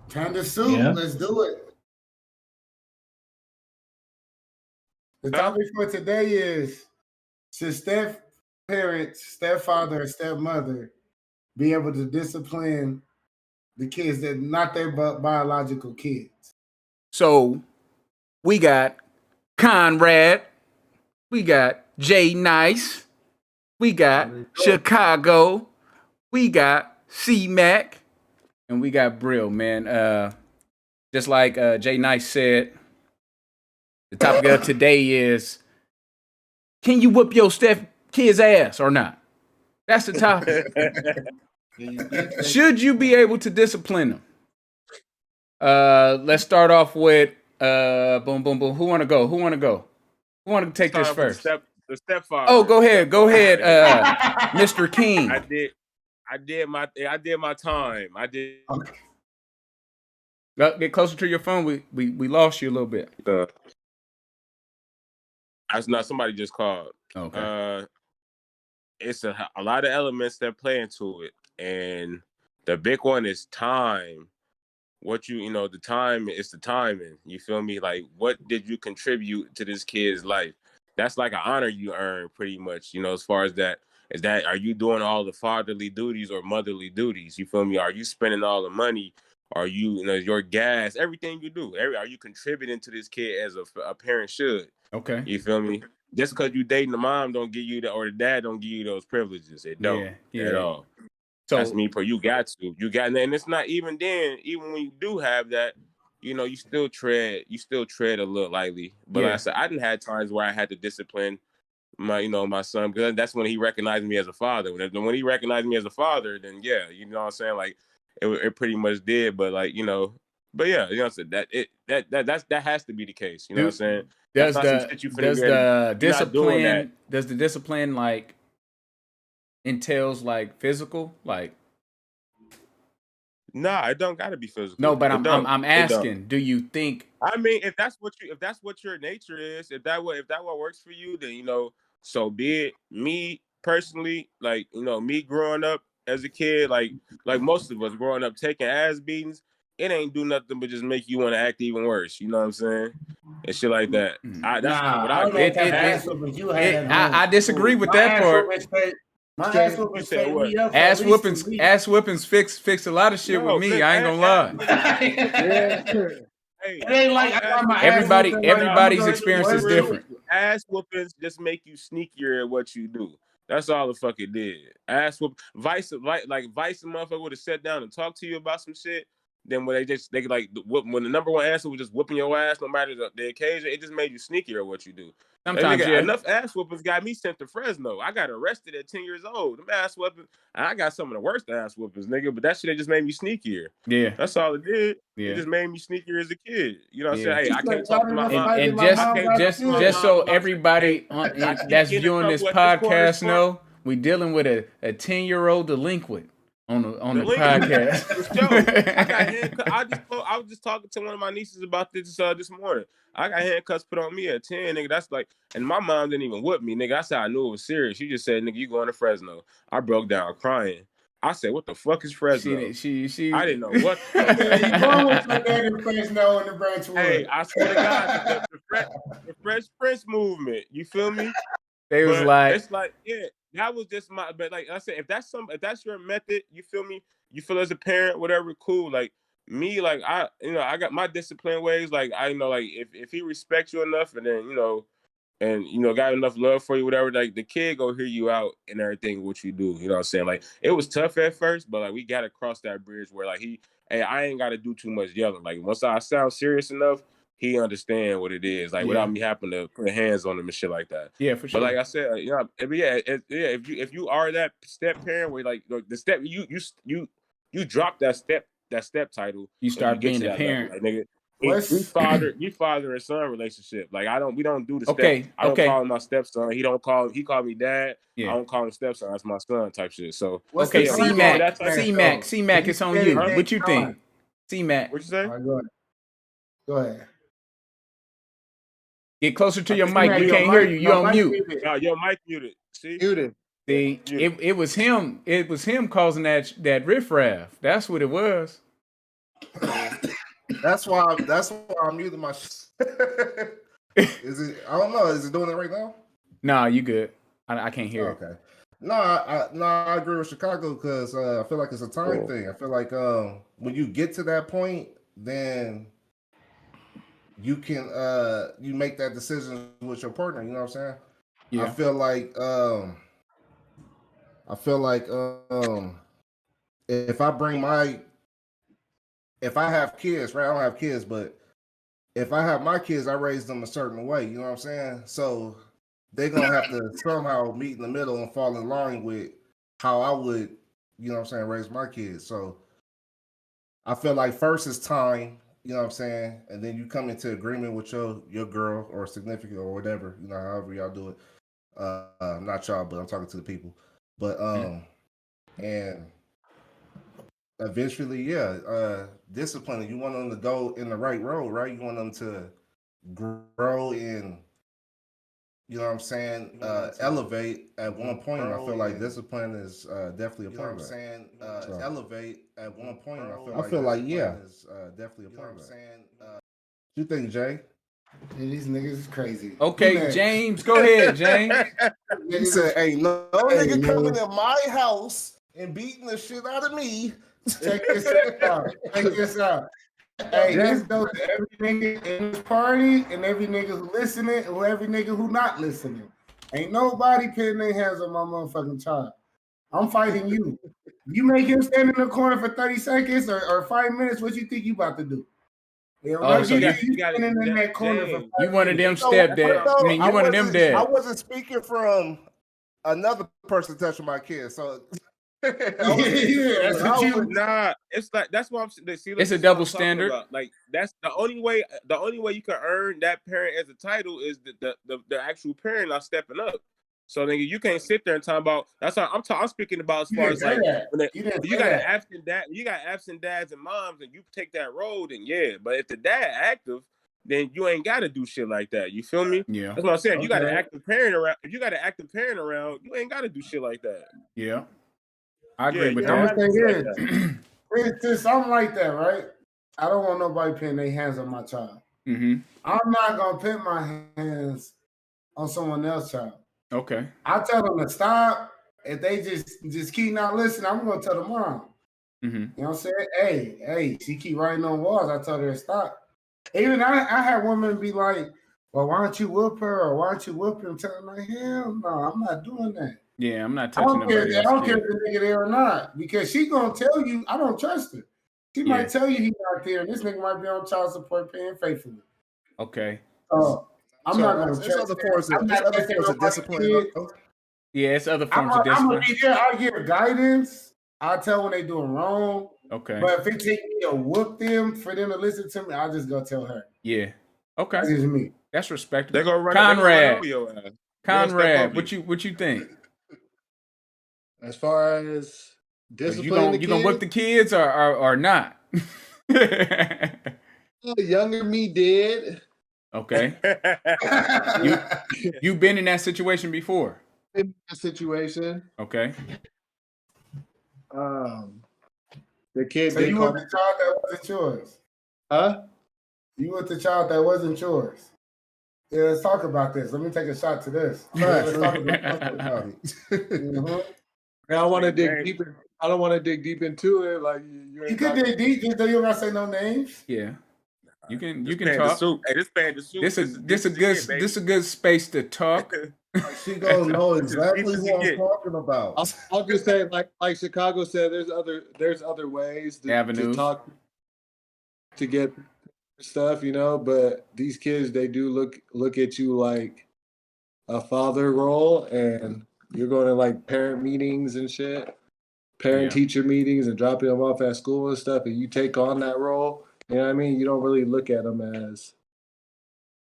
PandaSoup, let's do it. The topic for today is: should step-parents, stepfather, or stepmother be able to discipline the kids that not their biological kids? So we got Conrad, we got Jay Nice, we got Chicago, we got C-Mac, and we got Brill, man. Just like Jay Nice said, the topic of today is: can you whoop your kid's ass or not? That's the topic. Should you be able to discipline them? Let's start off with boom, boom, boom. Who want to go? Who want to take this first? The stepfather. Oh, go ahead, Mr. King. I did my time. I did. Get closer to your phone. We lost you a little bit. That's not somebody just called. Okay. It's a lot of elements that play into it, and the big one is time. The time is the timing. You feel me? Like, what did you contribute to this kid's life? That's like an honor you earn, pretty much. As far as that, are you doing all the fatherly duties or motherly duties? You feel me? Are you spending all the money? Are you, your gas, everything you do? Are you contributing to this kid as a parent should? Okay. You feel me? Just because you dating the mom don't give you or the dad don't give you those privileges. It don't at all. So that's me. You got to, and it's not even then. Even when you do have that, you still tread a little lightly. But like I said, I didn't have times where I had to discipline my son, because that's when he recognized me as a father. When he recognized me as a father, then you know what I'm saying, like it pretty much did. But but yeah, I'm saying that has to be the case. You know what I'm saying? Does the discipline like entails like physical, like? Nah, it don't gotta be physical. No, but I'm asking, do you think? I mean, if that's what your nature is, if that what works for you, then so be it. Me personally, me growing up as a kid, like most of us growing up taking ass beatings, it ain't do nothing but just make you want to act even worse. You know what I'm saying? And shit like that. I disagree with that part. Ass whoopings fix a lot of shit with me. I ain't gonna lie. It ain't like everybody's experience is different. Ass whoopings just make you sneakier at what you do. That's all the fuck it did. Ass whoop, vice motherfucker would have sat down and talked to you about some shit. Then when when the number one answer was just whooping your ass, no matter the occasion, it just made you sneakier at what you do. Sometimes enough ass whoopings got me sent to Fresno. I got arrested at 10 years old. Them ass whoopings, I got some of the worst ass whoopings, nigga. But that shit just made me sneakier. Yeah, that's all it did. Yeah. It just made me sneakier as a kid. You know what I'm saying? Hey, I can't talk to my mom. And just so everybody that's viewing this podcast know, we dealing with a 10-year-old delinquent on the podcast. I was just talking to one of my nieces about this morning. I got handcuffs put on me at 10, nigga. That's like, and my mom didn't even whoop me, nigga. That's how I knew it was serious. She just said, nigga, you going to Fresno. I broke down crying. I said, what the fuck is Fresno? She I didn't know what. You going with your dad in Fresno in the Branchwood? Hey, I swear to God, the Fresh Prince movement. You feel me? It's like, yeah. That was just but like I said, if that's your method, you feel me? You feel as a parent, whatever, cool. Like me, like I got my discipline ways. Like I know, like if he respects you enough, and then got enough love for you, whatever, like the kid go hear you out and everything what you do. You know what I'm saying? Like it was tough at first, but like we gotta cross that bridge where like I ain't gotta do too much yelling. Like once I sound serious enough, he understand what it is, like without me having to put hands on him and shit like that. Yeah, for sure. But like I said, if you are that step parent where like the step you drop that step title, you start being a parent, like, nigga. You father and son relationship. Like we don't do the step. I don't call him my stepson. He called me dad. Yeah. I don't call him stepson. That's my son type shit. So C-Mac, it's on you. What you think? C-Mac. What you say? Right, go ahead. Get closer to your mic. We can't hear you. You on mute. Your mic muted. See? Muted. See, it was him. It was him causing that riffraff. That's what it was. That's why I'm muting my. Is it? I don't know. Is it doing it right now? Nah, you good. I can't hear it. Okay. No, I agree with Chicago because I feel like it's a time thing. I feel like when you get to that point, then you can you make that decision with your partner. You know what I'm saying? Yeah. I feel like if I have kids, right? I don't have kids, but if I have my kids, I raise them a certain way. You know what I'm saying? So they're gonna have to somehow meet in the middle and fall in line with how I would, you know what I'm saying, raise my kids. So I feel like first is time, you know what I'm saying, and then you come into agreement with your girl or significant or whatever, you know, however y'all do it. Not y'all, but I'm talking to the people. But and eventually, disciplining. You want them to go in the right road, right? You want them to grow in, you know what I'm saying, elevate at one point. And I feel like discipline is definitely a part of that. You know what I'm saying? Elevate at one point. I feel like is definitely a part of that. What you think, Jay? Yeah, these niggas is crazy. Okay, James, go ahead, James. He said, "Hey, no nigga coming in my house and beating the shit out of me." Check this out. Check this out. Hey, this goes to every nigga in this party and every nigga who listening and every nigga who not listening. Ain't nobody putting their hands on my motherfucking child. I'm fighting you. You make him stand in the corner for 30 seconds or 5 minutes, what you think you about to do? Oh, so you got in that corner for 5 you one of them stepdads. I mean, you one of them dads. I wasn't speaking from another person touching my kids, so that's what you. Nah, it's like that's what I'm saying. See, it's a double standard. Like that's the only way. The only way you can earn that parent as a title is the actual parent not stepping up. So nigga, you can't sit there and talk about. That's how I'm speaking about as far as like you got an absent dad, you got absent dads and moms, and you take that road, and yeah. But if the dad active, then you ain't got to do shit like that. You feel me? Yeah. That's what I'm saying. Okay. You got an active parent around. If you got an active parent around, you ain't got to do shit like that. Yeah. I agree with that. Since I'm like that, right? I don't want nobody putting their hands on my child. Mm-hmm. I'm not gonna put my hands on someone else's child. Okay. I tell them to stop. If they just keep not listening, I'm gonna tell the mom. Mm-hmm. You know what I'm saying? Hey, she keep writing on walls. I tell her to stop. Even I had women be like, "Well, why don't you whoop her or why don't you whoop him?" Telling like, "Hell no, I'm not doing that." Yeah, I'm not touching nobody else. I don't care if the nigga there or not, because she gonna tell you. I don't trust her. She might tell you he's not there, and this nigga might be on child support paying faithfully. Okay. I'm not gonna trust other forms of discipline. Yeah, it's other forms of discipline. I'm gonna be there. I give guidance. I tell when they doing wrong. Okay. But if it takes me to whoop them for them to listen to me, I'll just go tell her. Yeah. Okay. That's just me. That's respectable. They're gonna run Conrad, what you think? As far as discipline, you gonna whip the kids or not? Younger me did. Okay. you been in that situation before? In that situation. Okay. The kid. So you were the child that wasn't yours? Huh? You were the child that wasn't yours? Yeah, let's talk about this. Let me take a shot to this. Let's talk about it. Mm-hmm. I don't want to dig deep. I don't want to dig deep into it. Like you can dig deep. You don't gotta say no names. Yeah, you can talk. Hey, this is a good space to talk. She gonna know exactly what I'm talking about. I'll just say, like Chicago said, there's other ways to talk to get stuff, you know. But these kids, they do look at you like a father role, and you're going to like parent meetings and shit, teacher meetings, and dropping them off at school and stuff, and you take on that role. You know what I mean? You don't really look at them as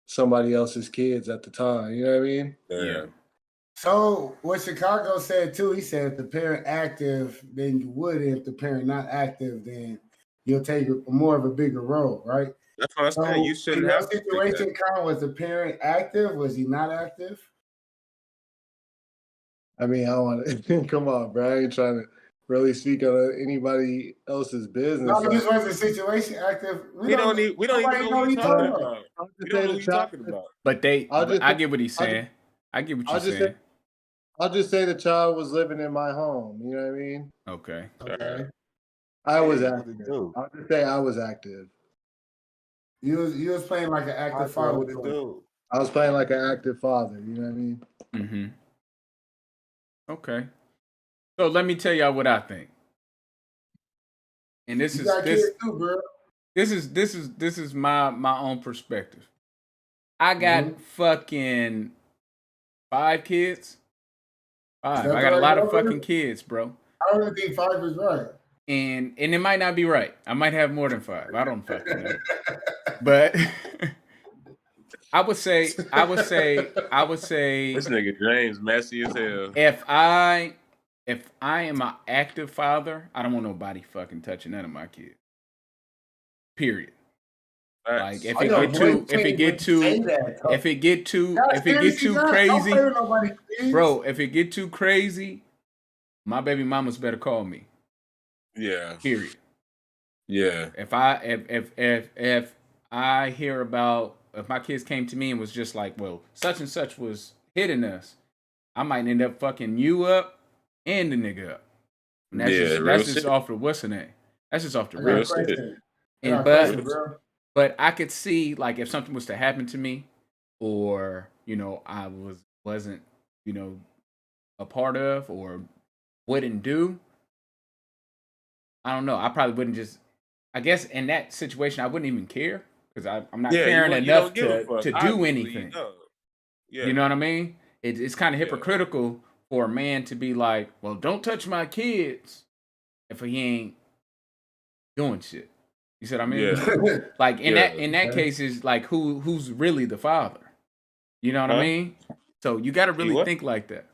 somebody else's kids at the time. You know what I mean? Yeah. So what Chicago said too, he said if the parent active, then you would. If the parent not active, then you'll take more of a bigger role, right? That's what I'm saying. You shouldn't have that situation. Was the parent active? Was he not active? I mean, I don't want to come on, bro. I ain't trying to really speak on anybody else's business. No, this was a situation active. We don't even know what you're talking about. We don't know what you're talking about. But I get what he's saying. I get what you're saying. I'll just say the child was living in my home. You know what I mean? Okay. I was active. I'll just say I was active. You was playing like an active father. I was playing like an active father. You know what I mean? Mm-hmm. Okay. So let me tell y'all what I think. And this is my own perspective. I got fucking 5 kids. 5. I got a lot of fucking kids, bro. I don't think 5 is right. And it might not be right. I might have more than 5. I don't fucking know. But I would say this nigga James messy as hell. If I am an active father, I don't want nobody fucking touching none of my kids. Period. Like if it get too crazy, bro, if it get too crazy, my baby mamas better call me. Yeah. Period. Yeah. If I hear about, if my kids came to me and was just like, well, such and such was hitting us, I might end up fucking you up and the nigga up. And that's just off the what's the name? That's just off the real shit. And but I could see, like, if something was to happen to me, or I wasn't a part of or wouldn't do. I don't know. I probably wouldn't just. I guess in that situation, I wouldn't even care because I'm not caring enough to do anything. You know what I mean? It's kind of hypocritical for a man to be like, "Well, don't touch my kids," if he ain't doing shit. You see what I mean? Yeah. Like in that case, is like who's really the father? You know what I mean? So you got to really think like that.